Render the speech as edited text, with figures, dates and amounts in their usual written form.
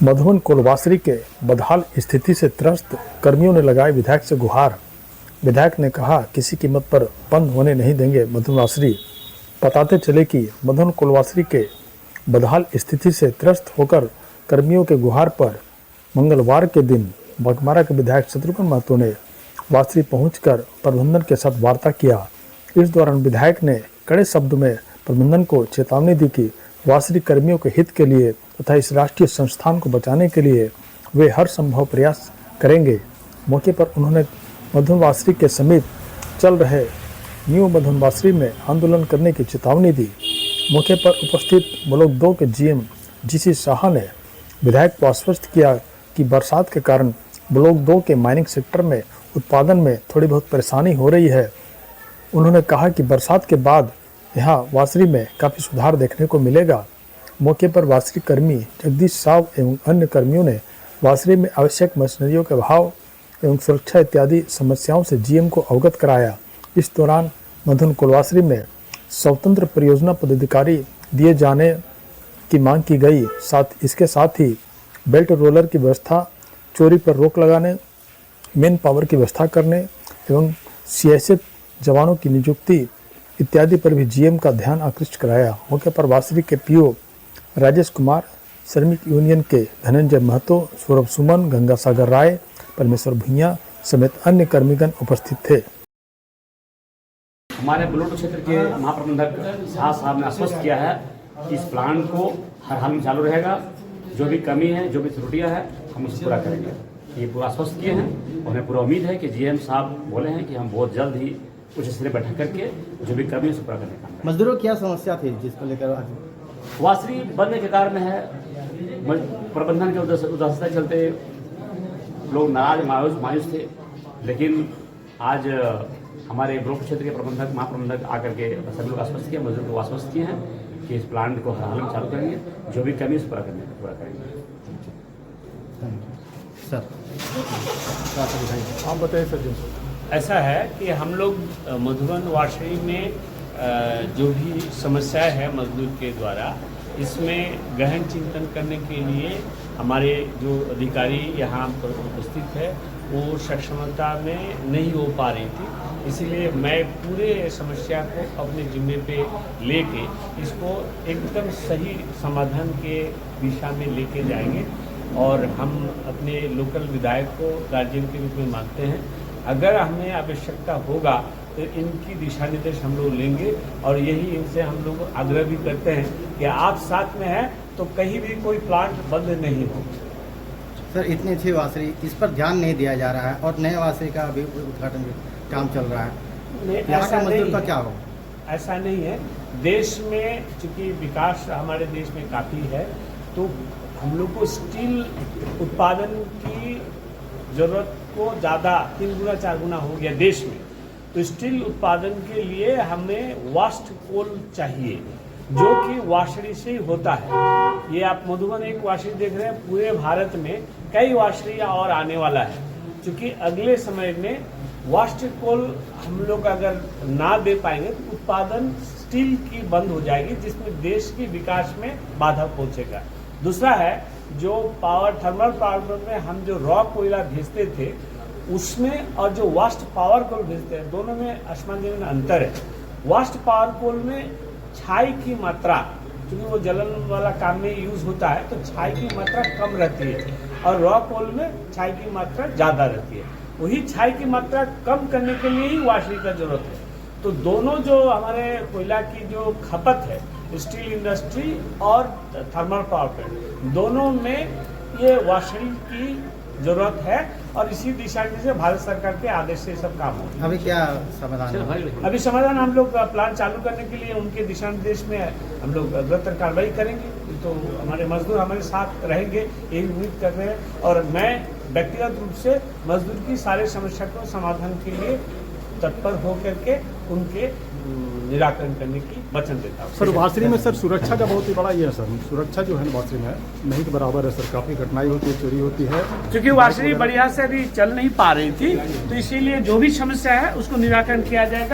मधुबन कोलवासरी के बदहाल स्थिति से त्रस्त कर्मियों ने लगाई विधायक से गुहार। विधायक ने कहा, किसी कीमत पर बंद होने नहीं देंगे मधुबनवासरी। बताते चले कि मधुबन कोलवासरी के बदहाल स्थिति से त्रस्त होकर कर्मियों के गुहार पर मंगलवार के दिन बघमारा के विधायक शत्रुघ्न महतो ने वासरी पहुंचकर प्रबंधन के साथ वार्ता किया। इस दौरान विधायक ने कड़े शब्द में प्रबंधन को चेतावनी दी कि वासरी कर्मियों के हित के लिए तथा इस राष्ट्रीय संस्थान को बचाने के लिए वे हर संभव प्रयास करेंगे। मौके पर उन्होंने मधुबनवासरी के समीप चल रहे न्यू मधुबनवासरी में आंदोलन करने की चेतावनी दी। मौके पर उपस्थित ब्लॉक 2 के जीएम जीसी शाह ने विधायक को आश्वस्त किया कि बरसात के कारण ब्लॉक 2 के माइनिंग सेक्टर में उत्पादन में थोड़ी बहुत परेशानी हो रही है। उन्होंने कहा कि बरसात के बाद यहाँ वासरी में काफ़ी सुधार देखने को मिलेगा। मौके पर वासरी कर्मी जगदीश साव एवं अन्य कर्मियों ने वासरी में आवश्यक मशीनरियों के अभाव एवं सुरक्षा इत्यादि समस्याओं से जीएम को अवगत कराया। इस दौरान मधुबन कोलवासरी में स्वतंत्र परियोजना पदाधिकारी दिए जाने की मांग की गई। इसके साथ ही बेल्ट रोलर की व्यवस्था, चोरी पर रोक लगाने, मेन पावर की व्यवस्था करने एवं सीएसएफ जवानों की नियुक्ति इत्यादि पर भी जीएम का ध्यान आकृष्ट कराया। मौके पर वासरी के पीओ राजेश कुमार, श्रमिक यूनियन के धनंजय महतो, सौरभ सुमन, गंगा सागर राय, परमेश्वर भुइया समेत अन्य कर्मीगण उपस्थित थे। हमारे ब्लॉक क्षेत्र के महाप्रबंधक शाह साहब ने आश्वस्त किया है कि इस प्लान को हर हाल में चालू रहेगा। जो भी कमी है, जो भी त्रुटियां है, हम उसे पूरा करेंगे। ये पूरा आश्वस्त किए हैं और हमें पूरा उम्मीद है कि जीएम साहब बोले हैं कि हम बहुत जल्द ही उच्च स्तरीय बैठक करके जो भी कमी है उसे पूरा करने का। मजदूरों की क्या समस्या थी जिसको लेकर वासरी बनने के कारण है प्रबंधन के उदासीनता के चलते लोग नाराज मायूस थे। लेकिन आज हमारे ब्लॉक क्षेत्र के प्रबंधक महाप्रबंधक आकर के सभी लोग आश्वस्त किए, मजदूर को आश्वस्त किए हैं कि इस प्लांट को हर हाल में चालू करेंगे, जो भी कमी है उसे पूरा करेंगे। सर आप बताइए सर जी। ऐसा है कि हम लोग मधुबनवासरी में जो भी समस्याएं है मजदूर के द्वारा, इसमें गहन चिंतन करने के लिए हमारे जो अधिकारी यहाँ पर उपस्थित है वो सक्षमता में नहीं हो पा रही थी। इसीलिए मैं पूरे समस्या को अपने जिम्मे पे लेके इसको एकदम सही समाधान के दिशा में लेके जाएंगे और हम अपने लोकल विधायक को गार्जियन के रूप में मानते हैं। अगर हमें आवश्यकता होगा तो इनकी दिशा निर्देश हम लोग लेंगे और यही इनसे हम लोग आग्रह भी करते हैं कि आप साथ में हैं तो कहीं भी कोई प्लांट बंद नहीं हो। सर, इतनी अच्छी वासरी, इस पर ध्यान नहीं दिया जा रहा है और नए वासरी का अभी उद्घाटन काम चल रहा है। यहाँ के मजदूर का क्या हो? ऐसा नहीं है। देश में चूँकि विकास हमारे देश में काफ़ी है तो हम लोग को स्टील उत्पादन की ज़रूरत को ज़्यादा 3 गुना 4 गुना हो गया देश में। तो स्टील उत्पादन के लिए हमें वास्ट कोल चाहिए जो कि वासरी से ही होता है। ये आप मधुबन एक वासरी देख रहे हैं, पूरे भारत में कई वासरियाँ और आने वाला है। क्योंकि अगले समय में वास्ट कोल हम लोग अगर ना दे पाएंगे तो उत्पादन स्टील की बंद हो जाएगी, जिसमें देश के विकास में बाधा पहुँचेगा। दूसरा है जो थर्मल पावर में हम जो रॉ कोयला भेजते थे उसमें और जो वास्ट पावर कोल भेजते हैं दोनों में आसमान जमीन अंतर है। वास्ट पावर कोल में छाई की मात्रा, क्योंकि वो जलन वाला काम में यूज होता है तो छाई की मात्रा कम रहती है और रॉ कोल में छाई की मात्रा ज़्यादा रहती है। वही छाई की मात्रा कम करने के लिए ही वासरी का जरूरत है। तो दोनों जो हमारे कोयला की जो खपत है, स्टील इंडस्ट्री और थर्मल पावर प्लांट, दोनों में ये वासरी की जरूरत है और इसी दिशा से भारत सरकार के आदेश से सब काम होगा। अभी क्या समाधान है? अभी समाधान हम लोग प्लान चालू करने के लिए उनके दिशा निर्देश में हम लोग अग्रतर कार्रवाई करेंगे। तो हमारे मजदूर हमारे साथ रहेंगे यही उम्मीद कर रहे हैं और मैं व्यक्तिगत रूप से मजदूर की सारे समस्या को समाधान के लिए तत्पर होकर के उनके निराकरण करने की वचन देता हूँ। सर, वासरी में सर सुरक्षा का बहुत ही बड़ा ये है सर। सुरक्षा जो है वासरी में नहीं के बराबर है सर। काफ़ी घटनाएं होती है, चोरी होती है। क्योंकि वासरी बढ़िया से अभी चल नहीं पा रही थी तो इसीलिए जो भी समस्या है उसको निराकरण किया जाएगा।